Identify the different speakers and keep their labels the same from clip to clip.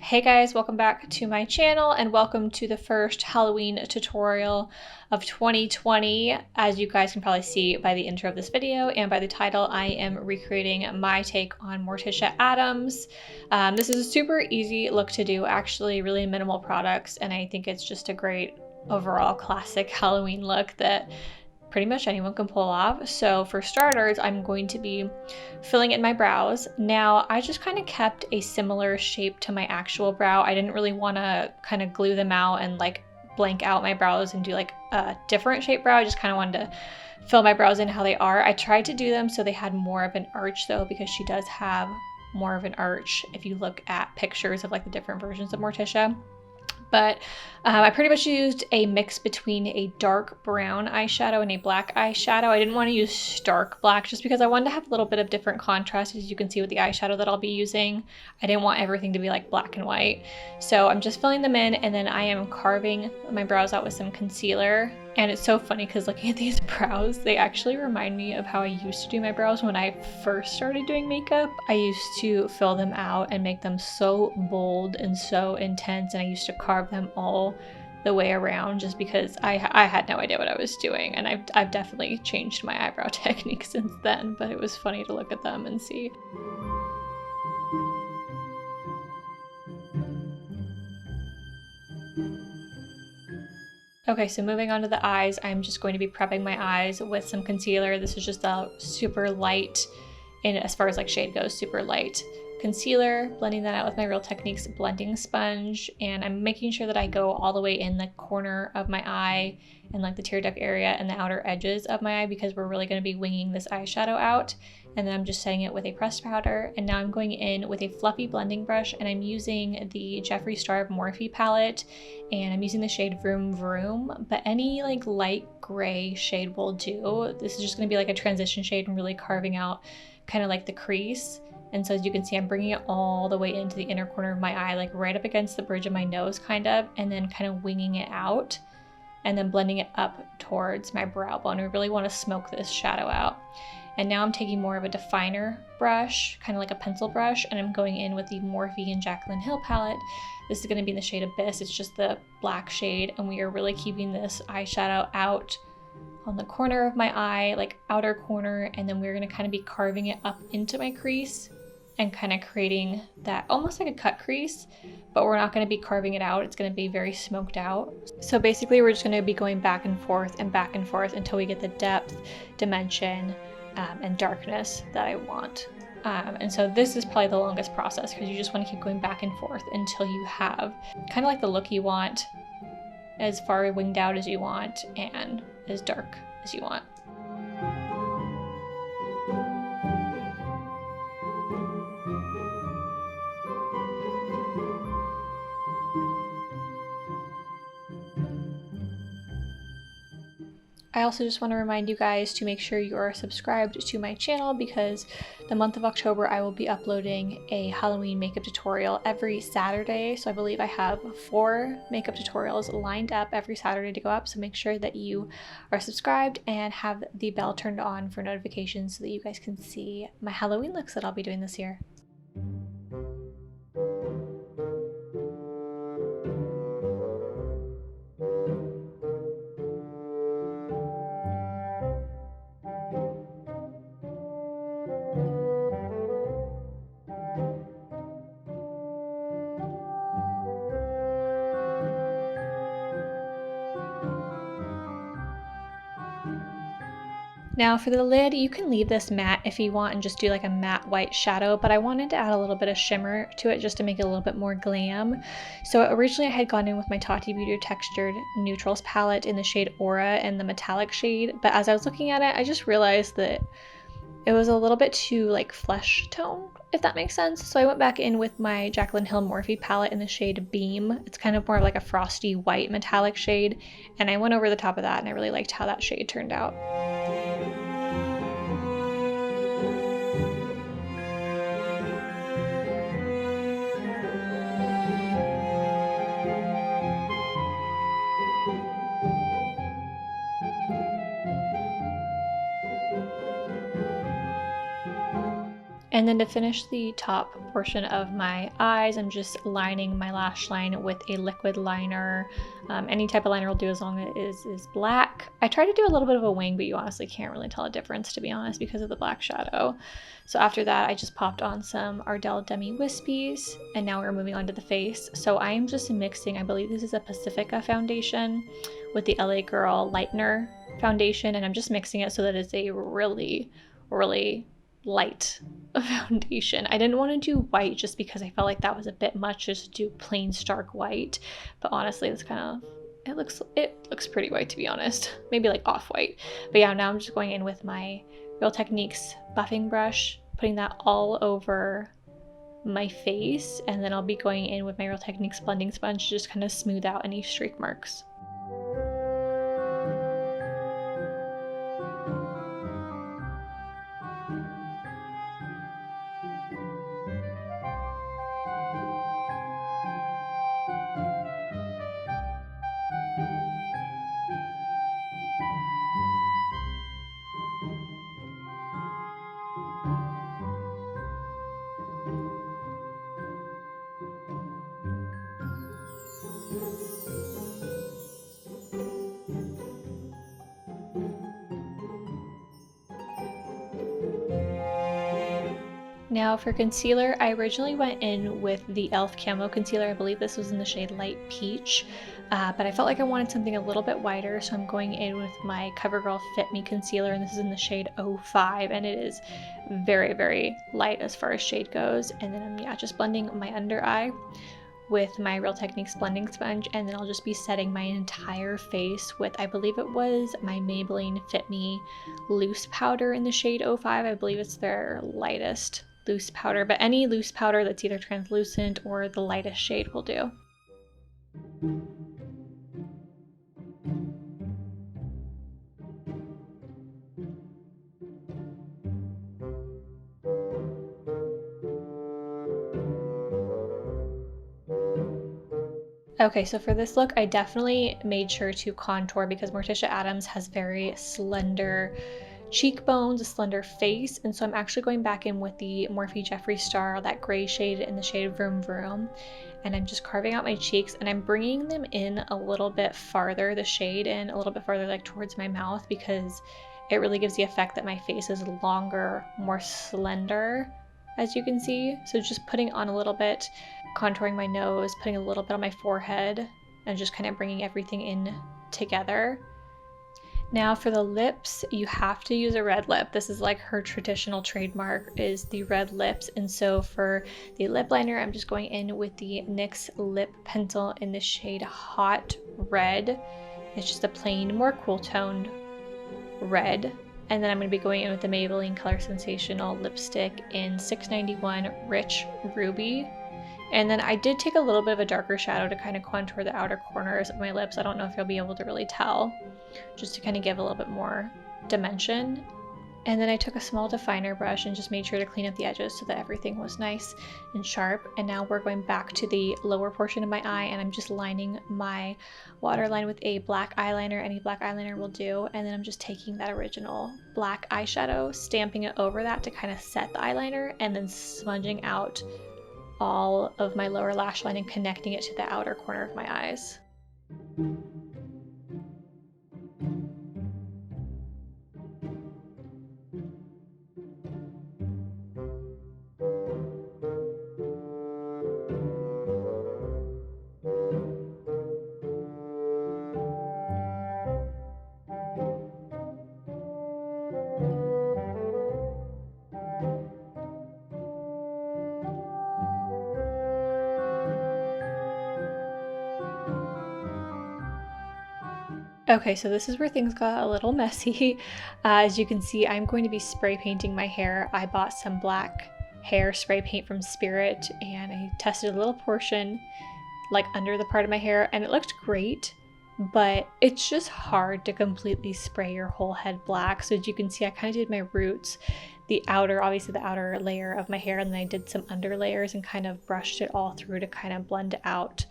Speaker 1: Hey guys, welcome back to my channel and welcome to the first Halloween tutorial of 2020. As you guys can probably see by the intro of this video and by the title, I am recreating my take on Morticia Addams. This is a super easy look to do, actually really minimal products, and I think it's just a great overall classic Halloween look that pretty much anyone can pull off. So for starters, I'm going to be filling in my brows. Now, I just kind of kept a similar shape to my actual brow. I didn't really want to kind of glue them out and like blank out my brows and do like a different shape brow. I just kind of wanted to fill my brows in how they are. I tried to do them so they had more of an arch though, because she does have more of an arch if you look at pictures of like the different versions of Morticia. But I pretty much used a mix between a dark brown eyeshadow and a black eyeshadow. I didn't want to use stark black just because I wanted to have a little bit of different contrast, as you can see with the eyeshadow that I'll be using. I didn't want everything to be like black and white. So I'm just filling them in, and then I am carving my brows out with some concealer. And it's so funny because looking at these brows, they actually remind me of how I used to do my brows when I first started doing makeup. I used to fill them out and make them so bold and so intense, and I used to carve them all the way around just because I had no idea what I was doing. And I've definitely changed my eyebrow technique since then, but it was funny to look at them and see. Okay, so moving on to the eyes, I'm just going to be prepping my eyes with some concealer. This is just a super light, and as far as like shade goes, super light concealer, blending that out with my Real Techniques blending sponge. And I'm making sure that I go all the way in the corner of my eye and like the tear duct area and the outer edges of my eye, because we're really going to be winging this eyeshadow out. And then I'm just setting it with a pressed powder. And now I'm going in with a fluffy blending brush, and I'm using the Jeffree Star Morphe palette, and I'm using the shade Vroom Vroom, but any like light gray shade will do. This is just going to be like a transition shade and really carving out kind of like the crease. And so as you can see, I'm bringing it all the way into the inner corner of my eye, like right up against the bridge of my nose kind of, and then kind of winging it out and then blending it up towards my brow bone. We really want to smoke this shadow out. And now I'm taking more of a definer brush, kind of like a pencil brush, and I'm going in with the Morphe and Jaclyn Hill palette. This is going to be in the shade Abyss. It's just the black shade, and we are really keeping this eyeshadow out on the corner of my eye, like outer corner, and then we're going to kind of be carving it up into my crease and kind of creating that almost like a cut crease, but we're not going to be carving it out. It's going to be very smoked out. So basically we're just going to be going back and forth until we get the depth, dimension, and darkness that I want. And so this is probably the longest process, because you just want to keep going back and forth until you have kind of like the look you want, as far winged out as you want and as dark as you want. I also just want to remind you guys to make sure you are subscribed to my channel, because the month of October I will be uploading a Halloween makeup tutorial every Saturday. So I believe I have 4 makeup tutorials lined up every Saturday to go up. So make sure that you are subscribed and have the bell turned on for notifications so that you guys can see my Halloween looks that I'll be doing this year. Now for the lid, you can leave this matte if you want and just do like a matte white shadow, but I wanted to add a little bit of shimmer to it just to make it a little bit more glam. So originally I had gone in with my Tati Beauty Textured Neutrals palette in the shade Aura and the metallic shade, but as I was looking at it, I just realized that it was a little bit too like flesh tone, if that makes sense. So I went back in with my Jaclyn Hill Morphe palette in the shade Beam. It's kind of more of like a frosty white metallic shade, and I went over the top of that and I really liked how that shade turned out. And then to finish the top portion of my eyes, I'm just lining my lash line with a liquid liner. Any type of liner will do as long as it is black. I try to do a little bit of a wing, but you honestly can't really tell a difference, to be honest, because of the black shadow. So after that, I just popped on some Ardell Demi Wispies, and now we're moving on to the face. So I am just mixing, I believe this is a Pacifica foundation with the LA Girl Lightener foundation, and I'm just mixing it so that it's a really, really light foundation. I didn't want to do white just because I felt like that was a bit much, just to do plain stark white, but honestly it's kind of, it looks pretty white, to be honest, maybe like off-white. But yeah, now I'm just going in with my Real Techniques buffing brush, putting that all over my face, and then I'll be going in with my Real Techniques blending sponge to just kind of smooth out any streak marks. Now for concealer, I originally went in with the e.l.f. Camo Concealer. I believe this was in the shade Light Peach, but I felt like I wanted something a little bit whiter, so I'm going in with my CoverGirl Fit Me Concealer, and this is in the shade 05, and it is very, very light as far as shade goes. And then I'm just blending my under eye with my Real Techniques blending sponge, and then I'll just be setting my entire face with, I believe it was my Maybelline Fit Me loose powder in the shade 05. I believe it's their lightest loose powder, but any loose powder that's either translucent or the lightest shade will do. Okay, so for this look, I definitely made sure to contour because Morticia Addams has very slender cheekbones, a slender face, and so I'm actually going back in with the Morphe Jeffree Star, that gray shade in the shade Vroom Vroom, and I'm just carving out my cheeks, and I'm bringing them in a little bit farther, the shade in a little bit farther, like towards my mouth, because it really gives the effect that my face is longer, more slender, as you can see. So just putting on a little bit, contouring my nose, putting a little bit on my forehead, and just kind of bringing everything in together. Now for the lips, you have to use a red lip. This is like her traditional trademark, is the red lips. And so for the lip liner, I'm just going in with the NYX lip pencil in the shade Hot Red. It's just a plain, more cool toned red. And then I'm going to be going in with the Maybelline Color Sensational lipstick in 691 Rich Ruby. And then I did take a little bit of a darker shadow to kind of contour the outer corners of my lips. I don't know if you'll be able to really tell, just to kind of give a little bit more dimension. And then I took a small definer brush and just made sure to clean up the edges so that everything was nice and sharp. And now we're going back to the lower portion of my eye, and I'm just lining my waterline with a black eyeliner. Any black eyeliner will do. And then I'm just taking that original black eyeshadow, stamping it over that to kind of set the eyeliner, and then smudging out all of my lower lash line and connecting it to the outer corner of my eyes. Okay, so this is where things got a little messy. As you can see, I'm going to be spray painting my hair. I bought some black hair spray paint from Spirit, and I tested a little portion like under the part of my hair, and it looked great, but it's just hard to completely spray your whole head black. So as you can see, I kind of did my roots, the outer, obviously the outer layer of my hair, and then I did some under layers and kind of brushed it all through to kind of blend out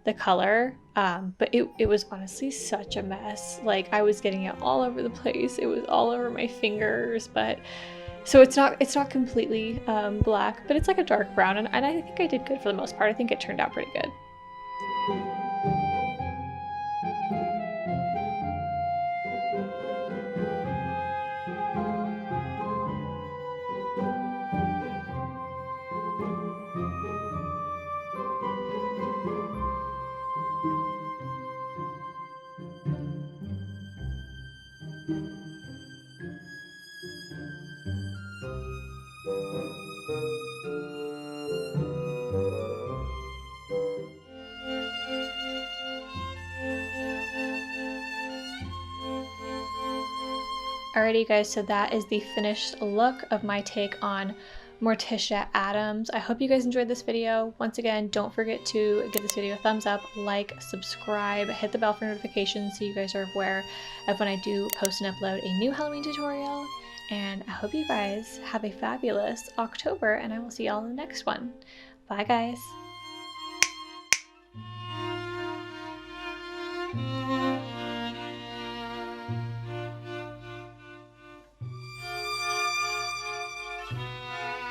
Speaker 1: the color. But it was honestly such a mess. Like, I was getting it all over the place. It was all over my fingers, but So it's not completely black, but it's like a dark brown, and I think I did good for the most part. I think it turned out pretty good. Alrighty, you guys, so that is the finished look of my take on Morticia Addams. I hope you guys enjoyed this video. Once again, don't forget to give this video a thumbs up, like, subscribe, hit the bell for notifications so you guys are aware of when I do post and upload a new Halloween tutorial. And I hope you guys have a fabulous October, and I will see y'all in the next one. Bye, guys.